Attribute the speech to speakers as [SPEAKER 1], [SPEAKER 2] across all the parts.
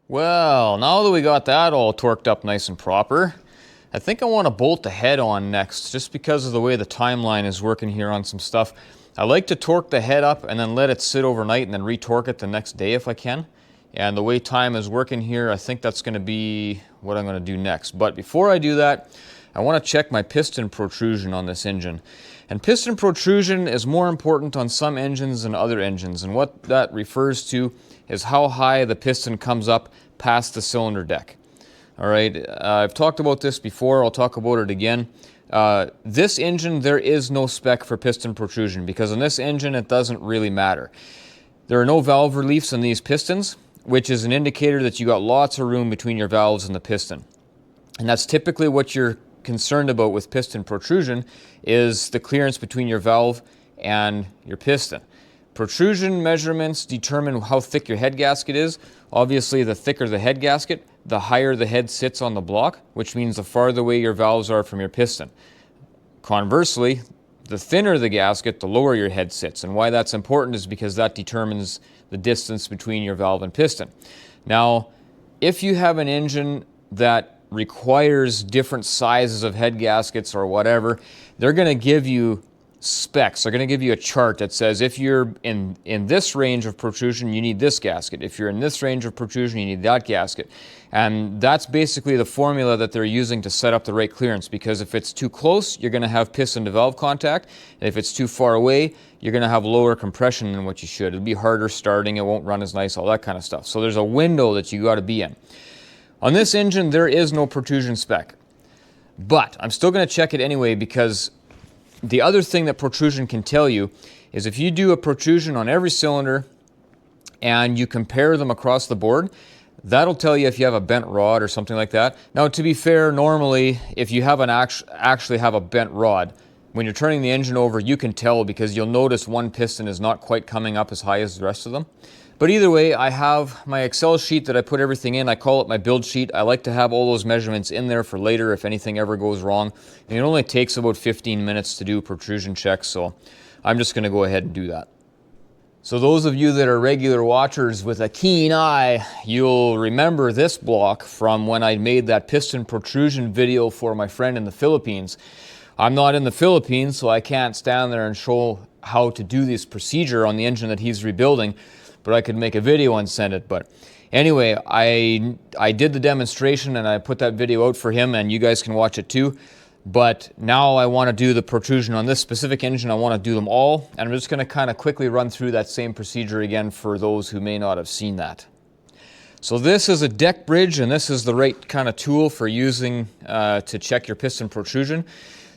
[SPEAKER 1] Well, now that we got that all torqued up nice and proper, I think I want to bolt the head on next, just because of the way the timeline is working here on some stuff. I like to torque the head up and then let it sit overnight and then retorque it the next day if I can. And the way time is working here, I think that's going to be what I'm going to do next. But before I do that, I want to check my piston protrusion on this engine. And piston protrusion is more important on some engines than other engines. And what that refers to is how high the piston comes up past the cylinder deck. All right, I've talked about this before, I'll talk about it again. This engine, there is no spec for piston protrusion because on this engine it doesn't really matter. There are no valve reliefs in these pistons, which is an indicator that you got lots of room between your valves and the piston. And that's typically what you're concerned about with piston protrusion, is the clearance between your valve and your piston. Protrusion measurements determine how thick your head gasket is. Obviously, the thicker the head gasket, the higher the head sits on the block, which means the farther away your valves are from your piston. Conversely, the thinner the gasket, the lower your head sits. And why that's important is because that determines the distance between your valve and piston. Now, if you have an engine that requires different sizes of head gaskets or whatever, they're going to give you specs. They're going to give you a chart that says if you're in this range of protrusion, you need this gasket. If you're in this range of protrusion, you need that gasket. And that's basically the formula that they're using to set up the right clearance, because if it's too close, you're going to have piston to valve contact. And if it's too far away, you're going to have lower compression than what you should. It'll be harder starting, it won't run as nice, all that kind of stuff. So there's a window that you got to be in. On this engine, there is no protrusion spec. But I'm still going to check it anyway, because the other thing that protrusion can tell you is if you do a protrusion on every cylinder and you compare them across the board, that'll tell you if you have a bent rod or something like that. Now, to be fair, normally if you have actually have a bent rod, when you're turning the engine over, you can tell because you'll notice one piston is not quite coming up as high as the rest of them. But either way, I have my Excel sheet that I put everything in. I call it my build sheet. I like to have all those measurements in there for later if anything ever goes wrong. And it only takes about 15 minutes to do protrusion checks, so I'm just going to go ahead and do that. So those of you that are regular watchers with a keen eye, you'll remember this block from when I made that piston protrusion video for my friend in the Philippines. I'm not in the Philippines, so I can't stand there and show how to do this procedure on the engine that he's rebuilding, but I could make a video and send it. But anyway, I did the demonstration and I put that video out for him, and you guys can watch it too. But now I want to do the protrusion on this specific engine. I want to do them all, and I'm just going to kind of quickly run through that same procedure again for those who may not have seen that. So this is a deck bridge, and this is the right kind of tool for using to check your piston protrusion.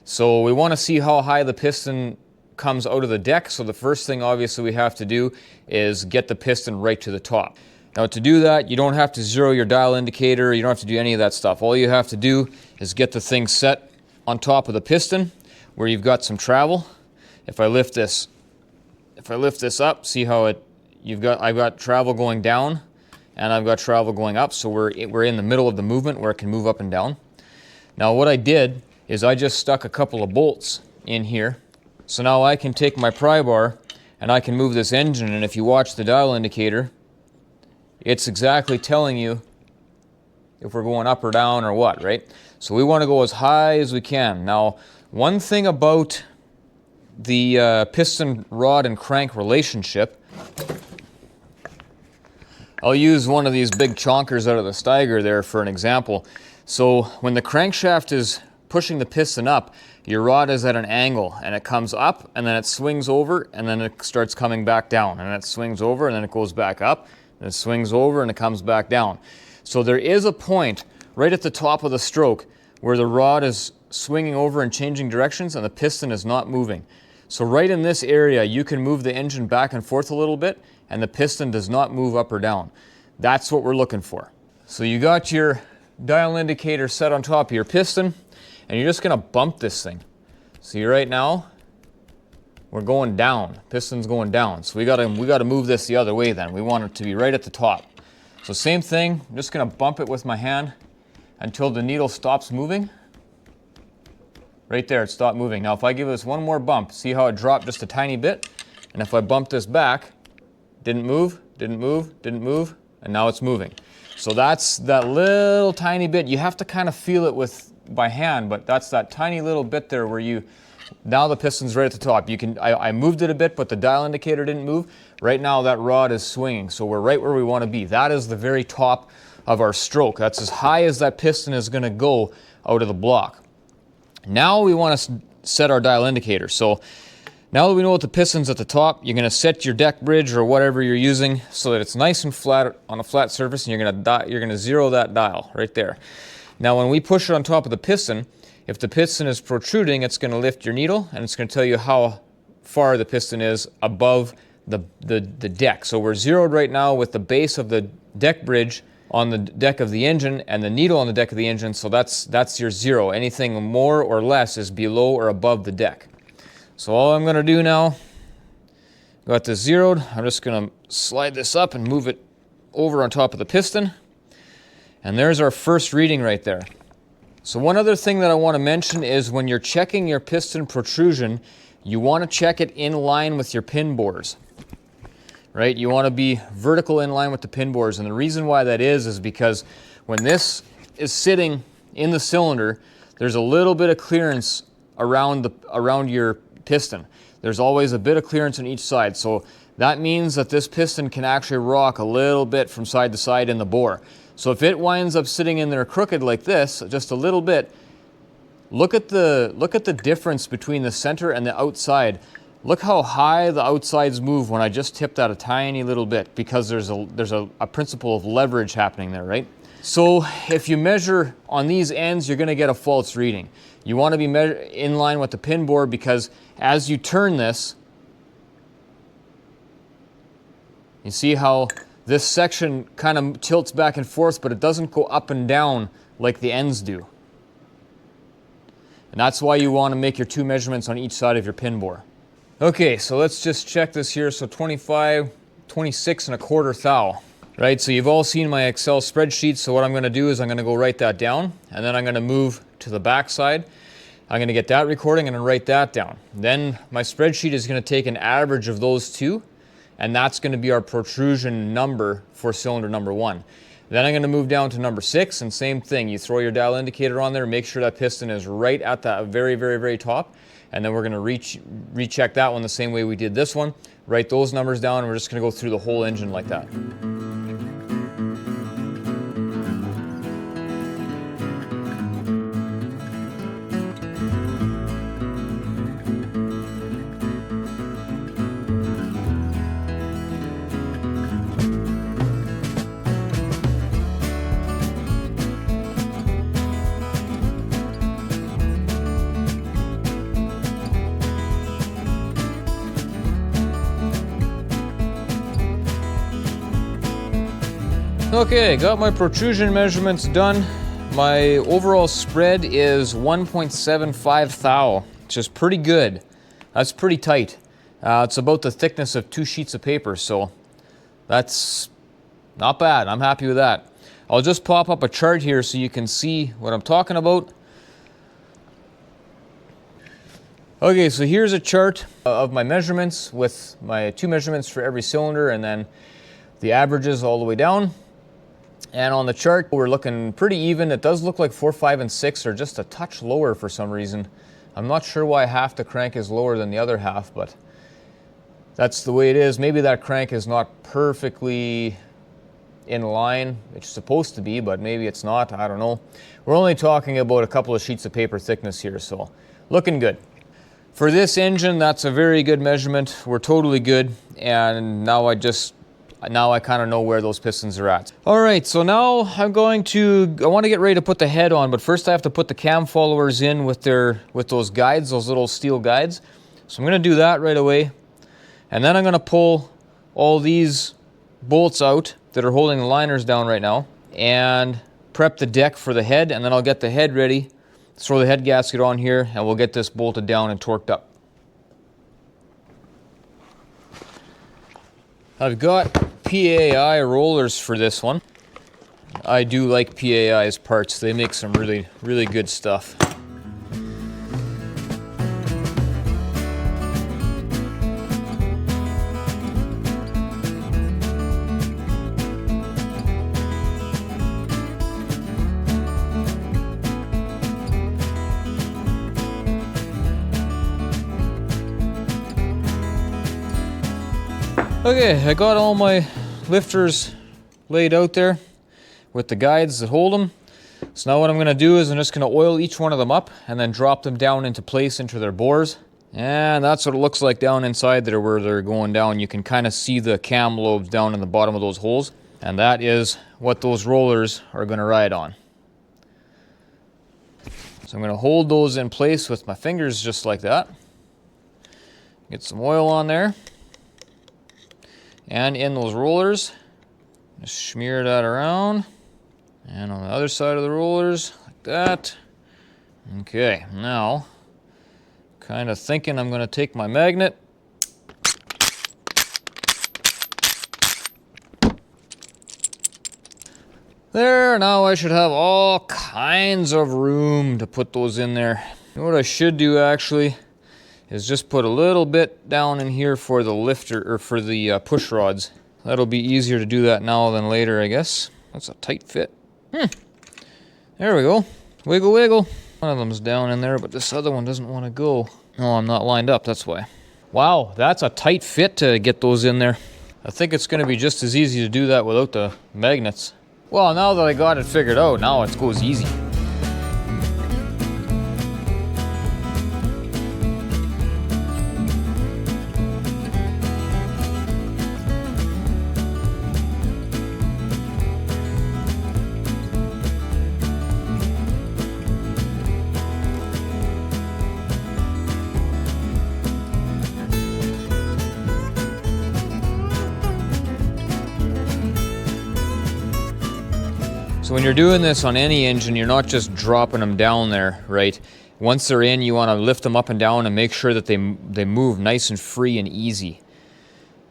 [SPEAKER 1] So we want to see how high the piston comes out of the deck. So the first thing obviously we have to do is get the piston right to the top. Now to do that, you don't have to zero your dial indicator, you don't have to do any of that stuff. All you have to do is get the thing set on top of the piston where you've got some travel. If I lift this up, see how I've got travel going down and I've got travel going up, so we're in the middle of the movement where it can move up and down. Now what I did is I just stuck a couple of bolts in here. So now I can take my pry bar and I can move this engine, and if you watch the dial indicator, it's exactly telling you if we're going up or down or what, right? So we want to go as high as we can. Now, one thing about the piston rod and crank relationship, I'll use one of these big chonkers out of the Steiger there for an example. So when the crankshaft is pushing the piston up, your rod is at an angle and it comes up and then it swings over and then it starts coming back down, and it swings over and then it goes back up and it swings over and it comes back down. So there is a point right at the top of the stroke where the rod is swinging over and changing directions and the piston is not moving. So right in this area you can move the engine back and forth a little bit and the piston does not move up or down. That's what we're looking for. So you got your dial indicator set on top of your piston, and you're just going to bump this thing. See, right now we're going down, piston's going down, so we got to move this the other way then. We want it to be right at the top. So same thing, I'm just going to bump it with my hand until the needle stops moving. Right there, it stopped moving. Now if I give this one more bump, see how it dropped just a tiny bit? And if I bump this back, didn't move, didn't move, didn't move, and now it's moving. So that's that little tiny bit. You have to kind of feel it by hand, but that's that tiny little bit there where now the piston's right at the top. I moved it a bit, but the dial indicator didn't move. Right now that rod is swinging, so we're right where we want to be. That is the very top of our stroke. That's as high as that piston is going to go out of the block. Now we want to set our dial indicator. So now that we know what the piston's at the top, you're going to set your deck bridge or whatever you're using so that it's nice and flat on a flat surface, and you're going to zero that dial right there. Now when we push it on top of the piston, if the piston is protruding, it's going to lift your needle, and it's going to tell you how far the piston is above the deck. So we're zeroed right now with the base of the deck bridge on the deck of the engine and the needle on the deck of the engine, so that's your zero. Anything more or less is below or above the deck. So all I'm going to do now, got this zeroed, I'm just going to slide this up and move it over on top of the piston, and there's our first reading right there. So one other thing that I want to mention is when you're checking your piston protrusion, you want to check it in line with your pin bores. Right? You want to be vertical in line with the pin bores, and the reason why that is because when this is sitting in the cylinder, there's a little bit of clearance around your piston. There's always a bit of clearance on each side, so that means that this piston can actually rock a little bit from side to side in the bore. So if it winds up sitting in there crooked like this, just a little bit, look at the difference between the center and the outside. Look how high the outsides move when I just tip that a tiny little bit, because there's a principle of leverage happening there, right? So if you measure on these ends, you're going to get a false reading. You want to be in line with the pin bore, because as you turn this, you see how this section kind of tilts back and forth, but it doesn't go up and down like the ends do. And that's why you want to make your two measurements on each side of your pin bore. Okay, so let's just check this here. So 26 1/4 thou. Right, so you've all seen my Excel spreadsheet, so what I'm going to do is I'm going to go write that down, and then I'm going to move to the back side. I'm going to get that recording and then write that down. Then my spreadsheet is going to take an average of those two, and that's going to be our protrusion number for cylinder number 1. Then I'm going to move down to number 6, and same thing. You throw your dial indicator on there, make sure that piston is right at that very, very, very top, and then we're going to recheck that one the same way we did this one. Write those numbers down, and we're just going to go through the whole engine like that. Okay, got my protrusion measurements done. My overall spread is 1.75 thou, which is pretty good. That's pretty tight. It's about the thickness of 2 sheets of paper, so that's not bad. I'm happy with that. I'll just pop up a chart here so you can see what I'm talking about. Okay, so here's a chart of my measurements with my 2 measurements for every cylinder, and then the averages all the way down. And on the chart, we're looking pretty even. It does look like 4, 5, and 6 are just a touch lower for some reason. I'm not sure why half the crank is lower than the other half, but that's the way it is. Maybe that crank is not perfectly in line. It's supposed to be, but maybe it's not. I don't know. We're only talking about a couple of sheets of paper thickness here, so looking good. For this engine, that's a very good measurement. We're totally good, and now I kind of know where those pistons are at. All right, so now I want to get ready to put the head on, but first I have to put the cam followers in with those guides, those little steel guides. So I'm going to do that right away. And then I'm going to pull all these bolts out that are holding the liners down right now and prep the deck for the head, and then I'll get the head ready, throw the head gasket on here, and we'll get this bolted down and torqued up. I've got PAI rollers for this one. I do like PAI's parts. They make some really, really good stuff. Okay, I got all my lifters laid out there with the guides that hold them. So now what I'm going to do is I'm just going to oil each one of them up and then drop them down into place into their bores. And that's what it looks like down inside there where they're going down. You can kind of see the cam lobes down in the bottom of those holes. And that is what those rollers are going to ride on. So I'm going to hold those in place with my fingers just like that. Get some oil on there. And in those rollers, just smear that around. And on the other side of the rollers, like that. Okay, now, kind of thinking I'm going to take my magnet. There, now I should have all kinds of room to put those in there. You know what I should do actually is just put a little bit down in here for the lifter, or for the push rods. That'll be easier to do that now than later, I guess. That's a tight fit. There we go. Wiggle, wiggle. One of them's down in there, but this other one doesn't want to go. Oh, I'm not lined up, that's why. Wow, that's a tight fit to get those in there. I think it's going to be just as easy to do that without the magnets. Well, now that I got it figured out, now it goes easy. So when you're doing this on any engine, you're not just dropping them down there, right? Once they're in, you want to lift them up and down and make sure that they move nice and free and easy.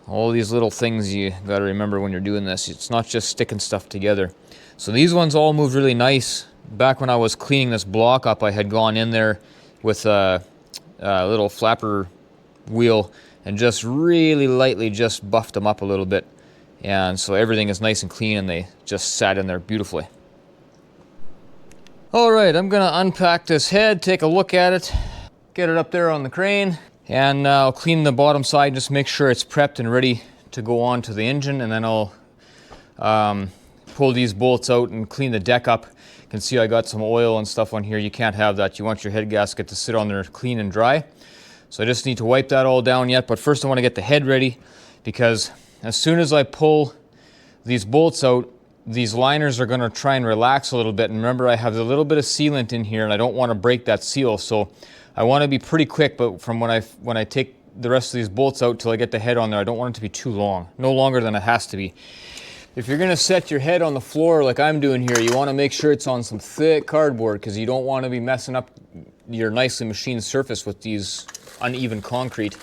[SPEAKER 1] All these little things you got to remember when you're doing this. It's not just sticking stuff together. So these ones all moved really nice. Back when I was cleaning this block up, I had gone in there with a little flapper wheel and just really lightly just buffed them up a little bit. And so everything is nice and clean and they just sat in there beautifully. Alright, I'm going to unpack this head, take a look at it, get it up there on the crane, and I'll clean the bottom side, just make sure it's prepped and ready to go on to the engine, and then I'll pull these bolts out and clean the deck up. You can see I got some oil and stuff on here. You can't have that. You want your head gasket to sit on there clean and dry. So I just need to wipe that all down yet, but first I want to get the head ready, because as soon as I pull these bolts out, these liners are going to try and relax a little bit. And remember, I have a little bit of sealant in here and I don't want to break that seal. So I want to be pretty quick, but from when I take the rest of these bolts out till I get the head on there, I don't want it to be too long. No longer than it has to be. If you're going to set your head on the floor like I'm doing here, you want to make sure it's on some thick cardboard, because you don't want to be messing up your nicely machined surface with these uneven concrete.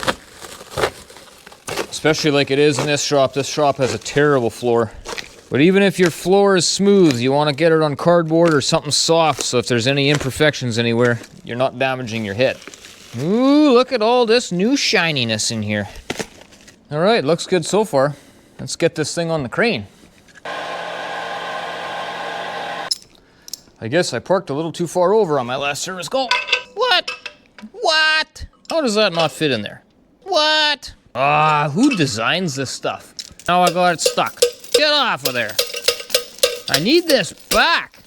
[SPEAKER 1] Especially like it is in this shop. This shop has a terrible floor. But even if your floor is smooth, you want to get it on cardboard or something soft, so if there's any imperfections anywhere, you're not damaging your head. Ooh, look at all this new shininess in here. Alright, looks good so far. Let's get this thing on the crane. I guess I parked a little too far over on my last service call. What? What? How does that not fit in there? What? Ah, who designs this stuff? Now I got it stuck. Get off of there. I need this back.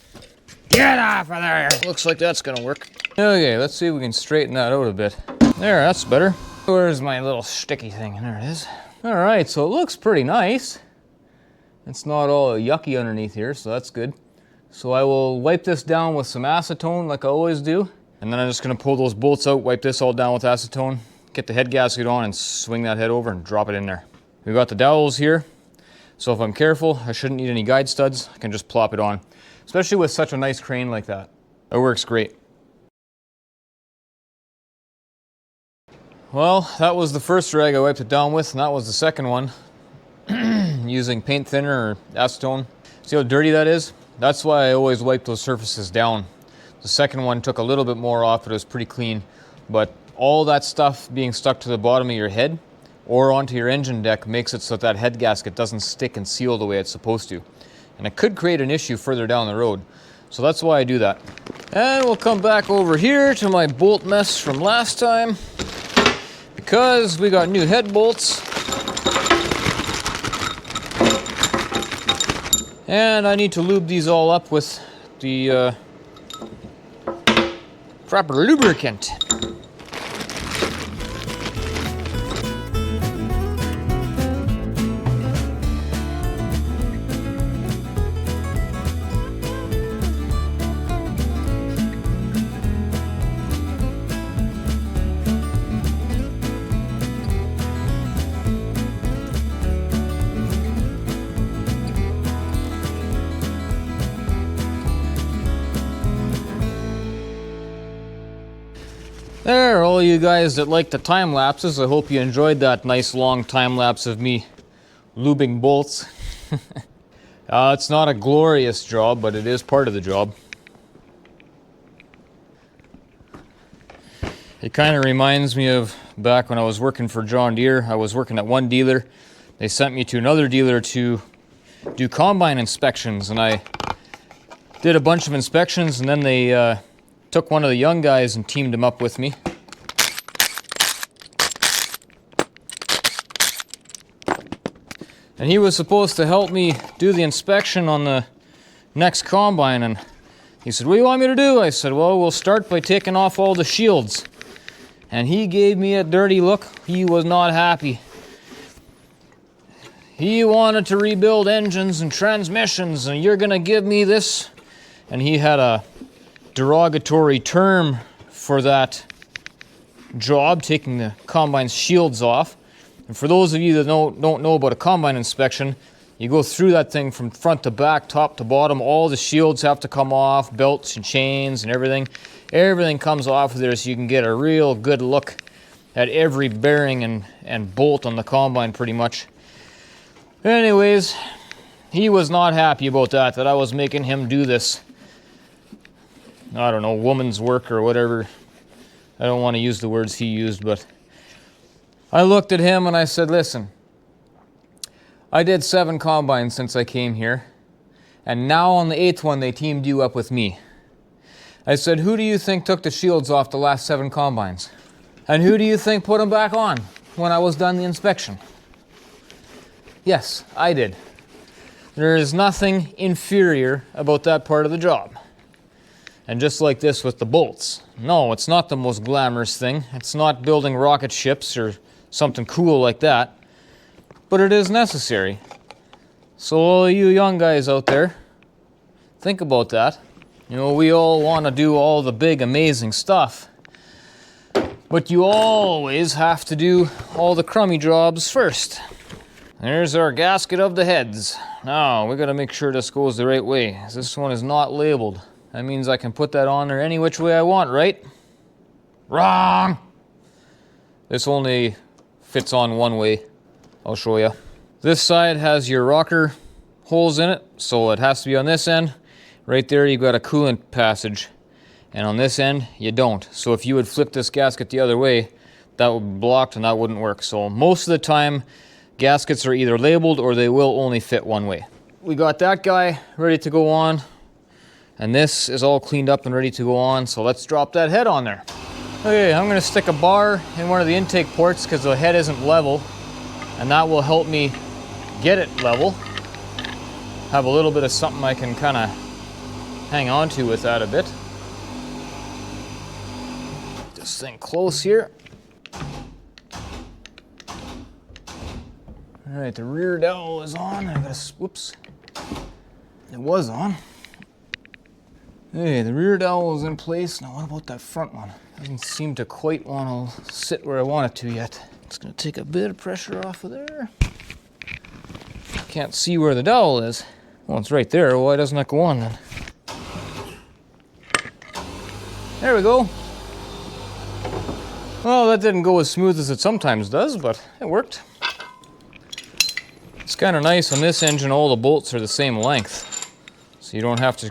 [SPEAKER 1] Get off of there. Looks like that's gonna work. Okay, let's see if we can straighten that out a bit. There, that's better. Where's my little sticky thing? There it is. All right, so it looks pretty nice. It's not all yucky underneath here, so that's good. So I will wipe this down with some acetone like I always do. And then I'm just gonna pull those bolts out, wipe this all down with acetone, get the head gasket on and swing that head over and drop it in there. We've got the dowels here. So if I'm careful, I shouldn't need any guide studs. I can just plop it on, especially with such a nice crane like that. It works great. Well, that was the first rag I wiped it down with, and that was the second one. Using paint thinner or acetone. See how dirty that is? That's why I always wipe those surfaces down. The second one took a little bit more off, but it was pretty clean. But all that stuff being stuck to the bottom of your head or onto your engine deck makes it so that head gasket doesn't stick and seal the way it's supposed to. And it could create an issue further down the road. So that's why I do that. And we'll come back over here to my bolt mess from last time, because we got new head bolts. And I need to lube these all up with the proper lubricant. There, all you guys that like the time lapses, I hope you enjoyed that nice long time lapse of me lubing bolts. It's not a glorious job, but it is part of the job. It kind of reminds me of back when I was working for John Deere. I was working at one dealer. They sent me to another dealer to do combine inspections, and I did a bunch of inspections, and then they took one of the young guys and teamed him up with me. And he was supposed to help me do the inspection on the next combine, and he said, "What do you want me to do?" I said, "Well, we'll start by taking off all the shields." And he gave me a dirty look. He was not happy. He wanted to rebuild engines and transmissions, and you're gonna give me this? And he had a derogatory term for that job, taking the combine's shields off. And for those of you that don't know about a combine inspection, you go through that thing from front to back, top to bottom. All the shields have to come off, belts and chains and everything. Everything comes off of there so you can get a real good look at every bearing and bolt on the combine pretty much. Anyways, he was not happy about that I was making him do this, I don't know, woman's work or whatever. I don't want to use the words he used, but I looked at him and I said, "Listen, I did 7 combines since I came here, and now on the 8th one they teamed you up with me." I said, "Who do you think took the shields off the last 7 combines? And who do you think put them back on when I was done the inspection?" Yes, I did. There is nothing inferior about that part of the job. And just like this with the bolts. No, it's not the most glamorous thing. It's not building rocket ships or something cool like that. But it is necessary. So all you young guys out there, think about that. You know, we all want to do all the big, amazing stuff. But you always have to do all the crummy jobs first. There's our gasket of the heads. Now, we got to make sure this goes the right way. This one is not labeled. That means I can put that on there any which way I want, right? Wrong! This only fits on one way. I'll show you. This side has your rocker holes in it, so it has to be on this end. Right there you've got a coolant passage. And on this end, you don't. So if you would flip this gasket the other way, that would be blocked and that wouldn't work. So most of the time, gaskets are either labeled or they will only fit one way. We got that guy ready to go on. And this is all cleaned up and ready to go on, so let's drop that head on there. Okay, I'm gonna stick a bar in one of the intake ports because the head isn't level, and that will help me get it level. Have a little bit of something I can kind of hang on to with that a bit. This thing close here. All right, the rear dowel is on. I gotta, whoops. It was on. Hey, the rear dowel is in place. Now what about that front one? Doesn't seem to quite want to sit where I want it to yet. It's going to take a bit of pressure off of there. Can't see where the dowel is. Well, it's right there. Why doesn't that go on then? There we go. Well, that didn't go as smooth as it sometimes does, but it worked. It's kind of nice on this engine, all the bolts are the same length. So you don't have to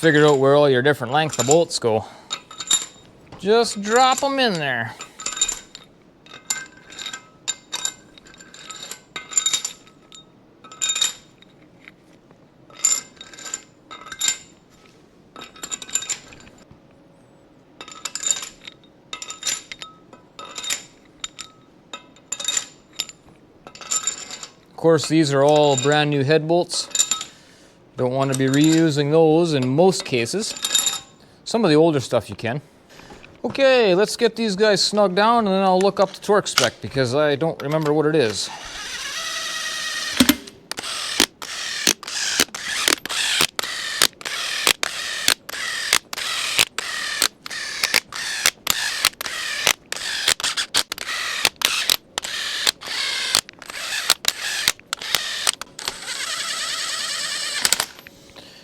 [SPEAKER 1] figure out where all your different length of bolts go. Just drop them in there. Of course, these are all brand new head bolts. Don't want to be reusing those in most cases. Some of the older stuff you can. Okay, let's get these guys snug down and then I'll look up the torque spec because I don't remember what it is.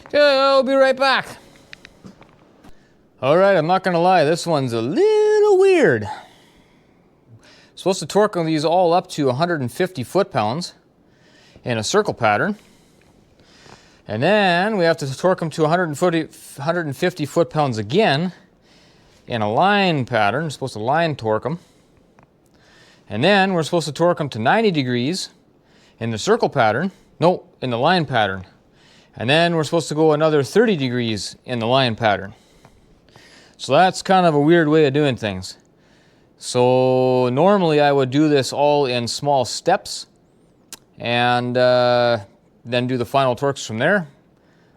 [SPEAKER 1] Okay, I'll be right back. All right, I'm not gonna lie, this one's a little weird. Supposed to torque these all up to 150 foot-pounds in a circle pattern. And then we have to torque them to 150 foot-pounds again in a line pattern. We're supposed to line torque them. And then we're supposed to torque them to 90 degrees in the circle pattern. No, in the line pattern. And then we're supposed to go another 30 degrees in the line pattern. So that's kind of a weird way of doing things. So normally I would do this all in small steps and then do the final torques from there.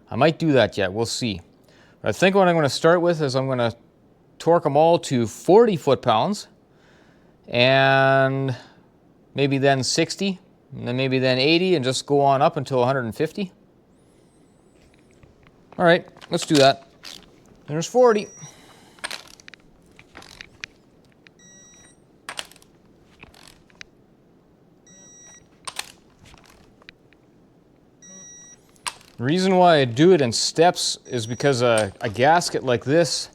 [SPEAKER 1] I might do that yet, we'll see. But I think what I'm going to start with is I'm going to torque them all to 40 foot-pounds and maybe then 60 and then maybe then 80 and just go on up until 150. All right, let's do that. There's 40. The reason why I do it in steps is because a gasket like this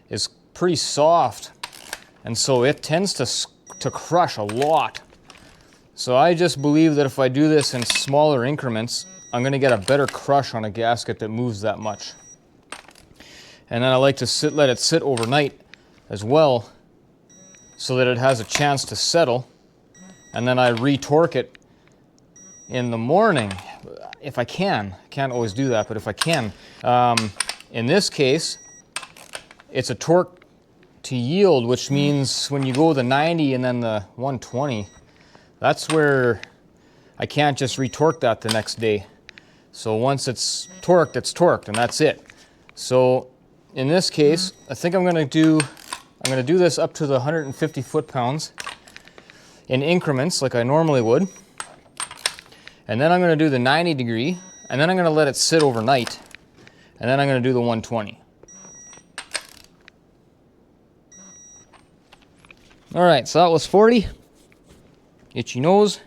[SPEAKER 1] is pretty soft, and so it tends to crush a lot. So I just believe that if I do this in smaller increments, I'm going to get a better crush on a gasket that moves that much. And then I like to let it sit overnight as well so that it has a chance to settle, and then I re-torque it in the morning if I can. I can't always do that, but if I can. In this case, it's a torque to yield, which means when you go the 90 and then the 120, that's where I can't just re-torque that the next day. So once it's torqued, and that's it. So in this case, I think I'm going to do this up to the 150 foot-pounds in increments like I normally would. And then I'm going to do the 90 degree, and then I'm going to let it sit overnight, and then I'm going to do the 120. All right, so that was 40. Itchy nose.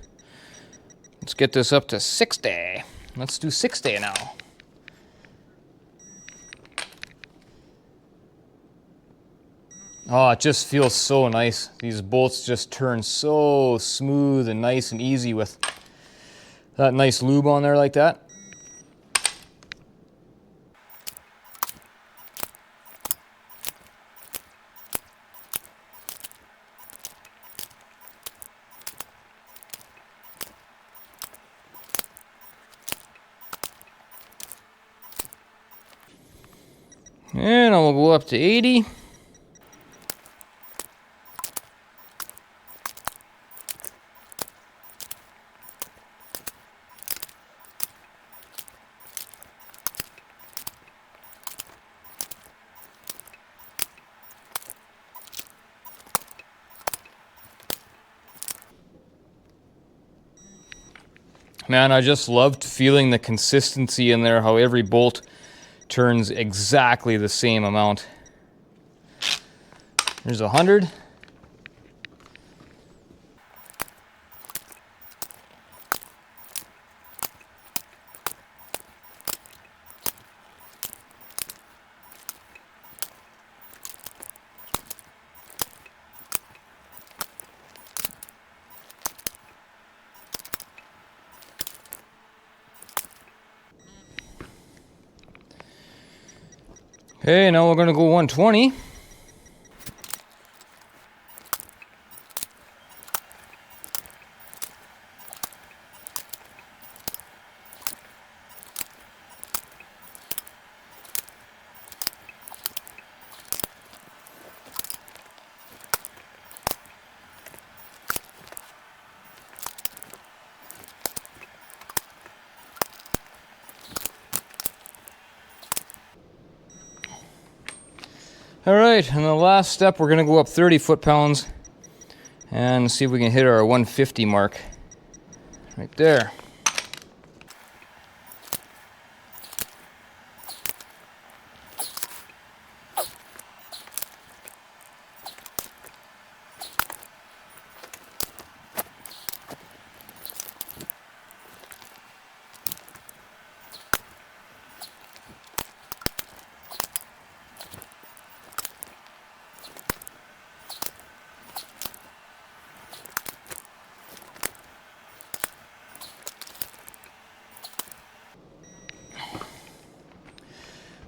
[SPEAKER 1] Let's get this up to 60. Let's do 60 now. Oh, it just feels so nice. These bolts just turn so smooth and nice and easy with that nice lube on there like that. And I will go up to 80. Man, I just loved feeling the consistency in there, how every bolt turns exactly the same amount. There's 100. Okay, now we're going to go 120. All right, and the last step, we're gonna go up 30 foot-pounds and see if we can hit our 150 mark right there.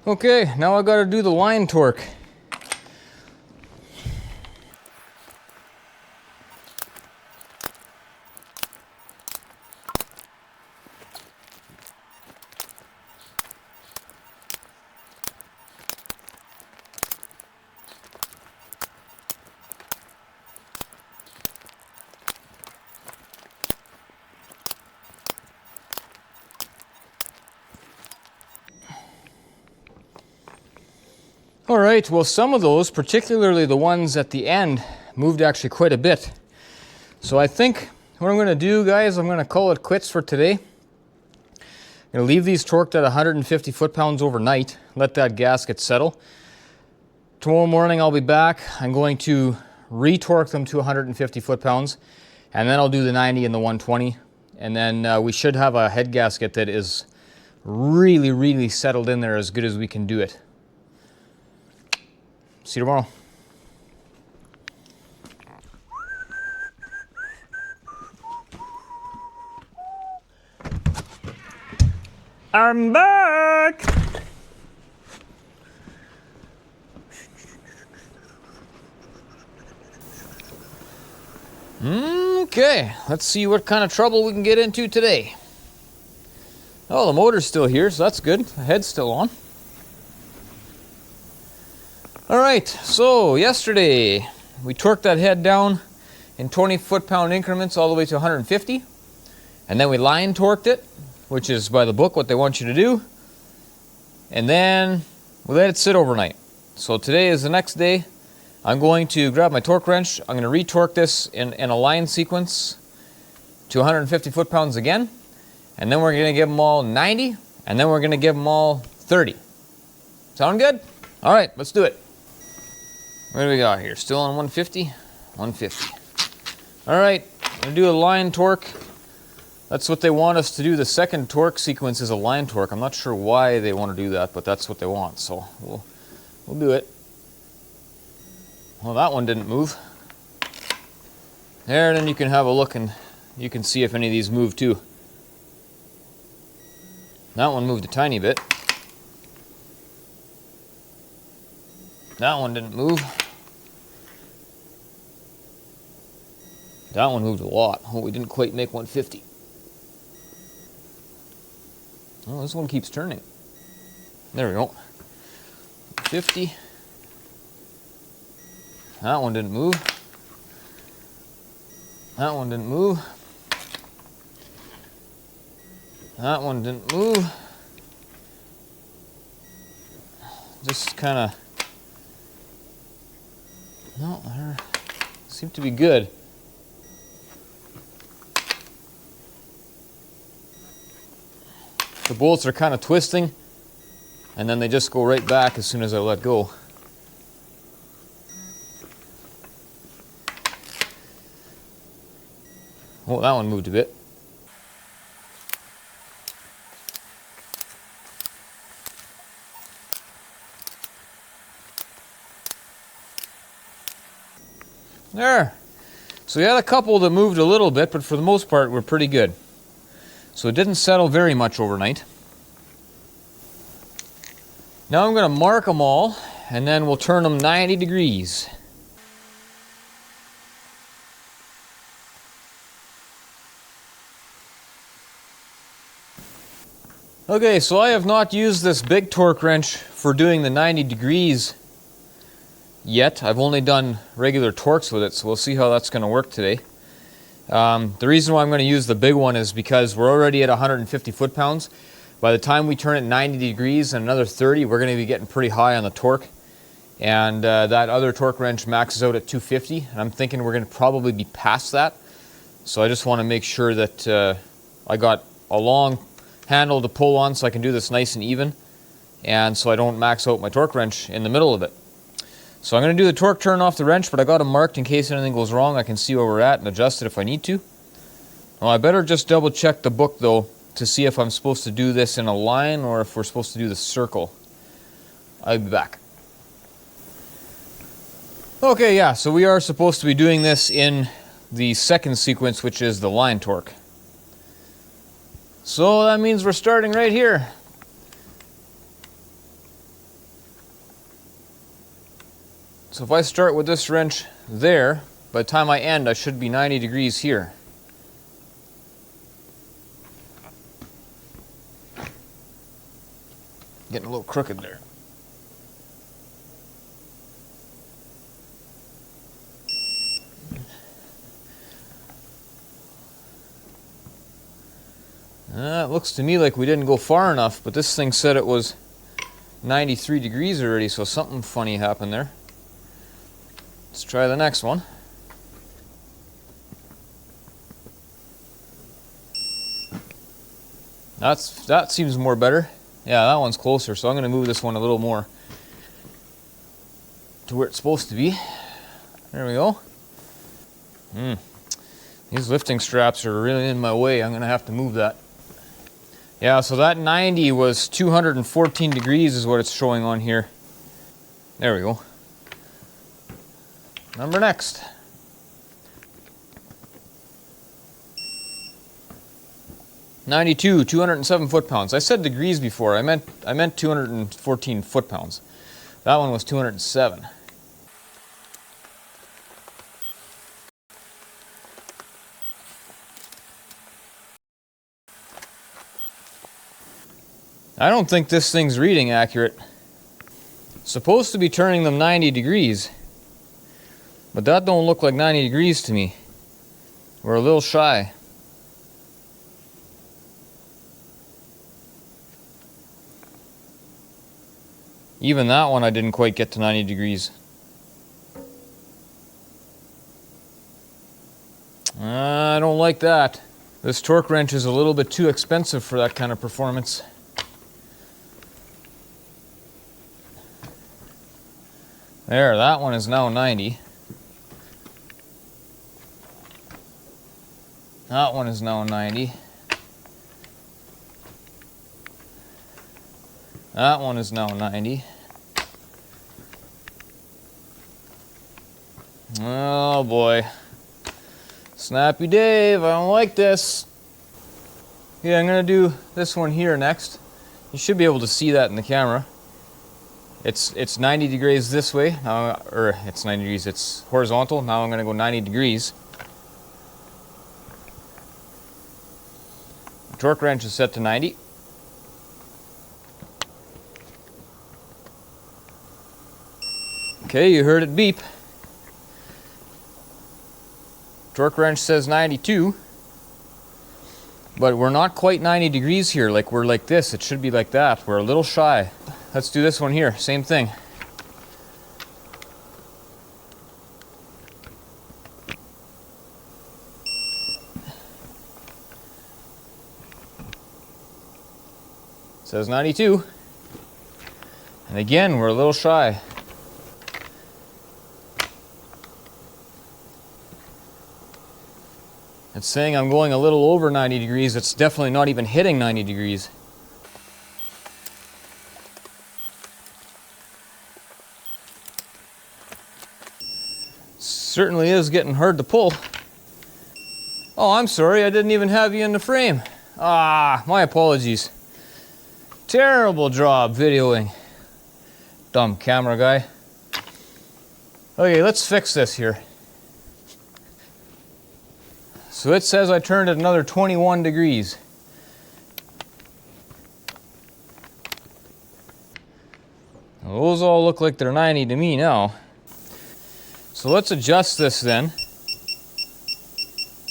[SPEAKER 1] Okay, now I gotta do the line torque. All right, well, some of those, particularly the ones at the end, moved actually quite a bit. So I think what I'm gonna do, guys, I'm gonna call it quits for today. I'm gonna leave these torqued at 150 foot-pounds overnight, let that gasket settle. Tomorrow morning I'll be back. I'm going to re-torque them to 150 foot-pounds, and then I'll do the 90 and the 120. And then we should have a head gasket that is really, really settled in there as good as we can do it. See you tomorrow. I'm back! Okay, let's see what kind of trouble we can get into today. Oh, the motor's still here, so that's good. The head's still on. All right, so yesterday we torqued that head down in 20 foot-pound increments all the way to 150, and then we line torqued it, which is by the book what they want you to do, and then we let it sit overnight. So today is the next day. I'm going to grab my torque wrench. I'm going to re-torque this in a line sequence to 150 foot-pounds again, and then we're going to give them all 90, and then we're going to give them all 30. Sound good? All right, let's do it. What do we got here? Still on 150? 150. All right, I'm gonna do a line torque. That's what they want us to do. The second torque sequence is a line torque. I'm not sure why they want to do that, but that's what they want. So we'll do it. Well, that one didn't move. There, and then you can have a look and you can see if any of these move too. That one moved a tiny bit. That one didn't move. That one moved a lot. Oh, we didn't quite make 150. Oh, this one keeps turning. There we go. 50. That one didn't move. That one didn't move. That one didn't move. Just kind of... No, they seem to be good. The bolts are kind of twisting, and then they just go right back as soon as I let go. Oh, that one moved a bit. There. So we had a couple that moved a little bit, but for the most part, we're pretty good. So it didn't settle very much overnight. Now I'm going to mark them all, and then we'll turn them 90 degrees. Okay, so I have not used this big torque wrench for doing the 90 degrees yet. I've only done regular torques with it, so we'll see how that's going to work today. The reason why I'm going to use the big one is because we're already at 150 foot-pounds. By the time we turn it 90 degrees and another 30, we're going to be getting pretty high on the torque. and that other torque wrench maxes out at 250, and I'm thinking we're going to probably be past that. So I just want to make sure that I got a long handle to pull on so I can do this nice and even, and so I don't max out my torque wrench in the middle of it. So I'm going to do the torque turn off the wrench, but I got them marked in case anything goes wrong. I can see where we're at and adjust it if I need to. Well, I better just double check the book though to see if I'm supposed to do this in a line or if we're supposed to do the circle. I'll be back. Okay, yeah, so we are supposed to be doing this in the second sequence, which is the line torque. So that means we're starting right here. So if I start with this wrench there, by the time I end, I should be 90 degrees here. Getting a little crooked there. It looks to me like we didn't go far enough, but this thing said it was 93 degrees already, so something funny happened there. Let's try the next one. That seems more better. Yeah, that one's closer, so I'm going to move this one a little more to where it's supposed to be. There we go. These lifting straps are really in my way. I'm going to have to move that. Yeah, so that 90 was 214 degrees is what it's showing on here. There we go. Number next. (92), 207 foot-pounds. I said degrees before. I meant 214 foot-pounds. That one was 207. I don't think this thing's reading accurate. Supposed to be turning them 90 degrees. But that don't look like 90 degrees to me. We're a little shy. Even that one I didn't quite get to 90 degrees. I don't like that. This torque wrench is a little bit too expensive for that kind of performance. There, that one is now 90. That one is now 90. That one is now 90. Oh boy. Snappy Dave, I don't like this. Yeah, I'm going to do this one here next. You should be able to see that in the camera. It's 90 degrees this way, now, or it's 90 degrees, it's horizontal. Now I'm going to go 90 degrees. The torque wrench is set to 90. Okay, you heard it beep. Torque wrench says 92. But we're not quite 90 degrees here, like we're like this. It should be like that. We're a little shy. Let's do this one here, same thing. It says 92. And again, we're a little shy. It's saying I'm going a little over 90 degrees. It's definitely not even hitting 90 degrees. Certainly is getting hard to pull. Oh, I'm sorry, I didn't even have you in the frame. Ah, my apologies. Terrible job videoing. Dumb camera guy. Okay, let's fix this here. So it says I turned it another 21 degrees. Well, those all look like they're 90 to me now. So let's adjust this then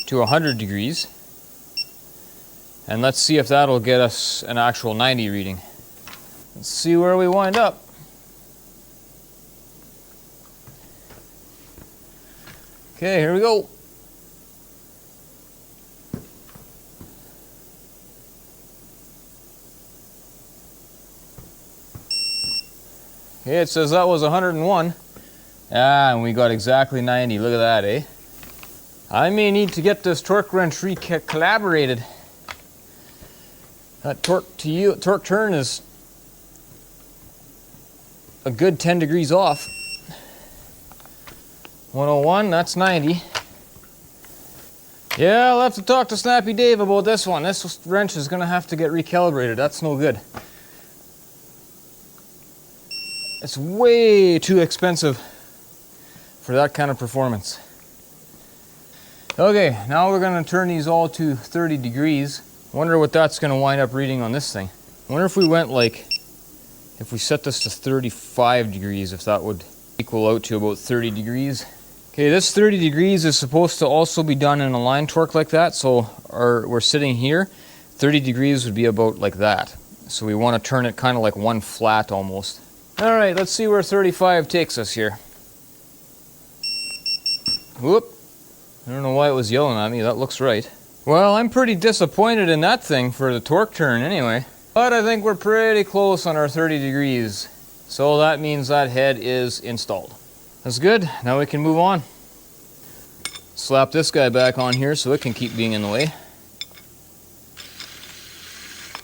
[SPEAKER 1] to 100 degrees. And let's see if that'll get us an actual 90 reading. Let's see where we wind up. Okay, here we go. Okay, it says that was 101. Ah, and we got exactly 90. Look at that, eh? I may need to get this torque wrench recalibrated. That torque turn is a good 10 degrees off. 101, that's 90. Yeah, I'll have to talk to Snappy Dave about this one. This wrench is gonna have to get recalibrated. That's no good. It's way too expensive for that kind of performance. Okay, now we're gonna turn these all to 30 degrees. Wonder what that's gonna wind up reading on this thing. Wonder if we went like, if we set this to 35 degrees, if that would equal out to about 30 degrees. Okay, this 30 degrees is supposed to also be done in a line torque like that, so we're sitting here. 30 degrees would be about like that. So we want to turn it kind of like one flat almost. All right, let's see where 35 takes us here. Whoop. I don't know why it was yelling at me, that looks right. Well, I'm pretty disappointed in that thing for the torque turn anyway. But I think we're pretty close on our 30 degrees. So that means that head is installed. That's good, now we can move on. Slap this guy back on here so it can keep being in the way.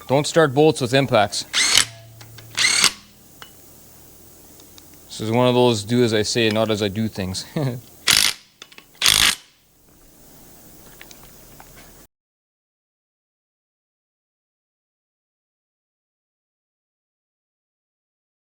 [SPEAKER 1] Don't start bolts with impacts. This is one of those do as I say, not as I do things.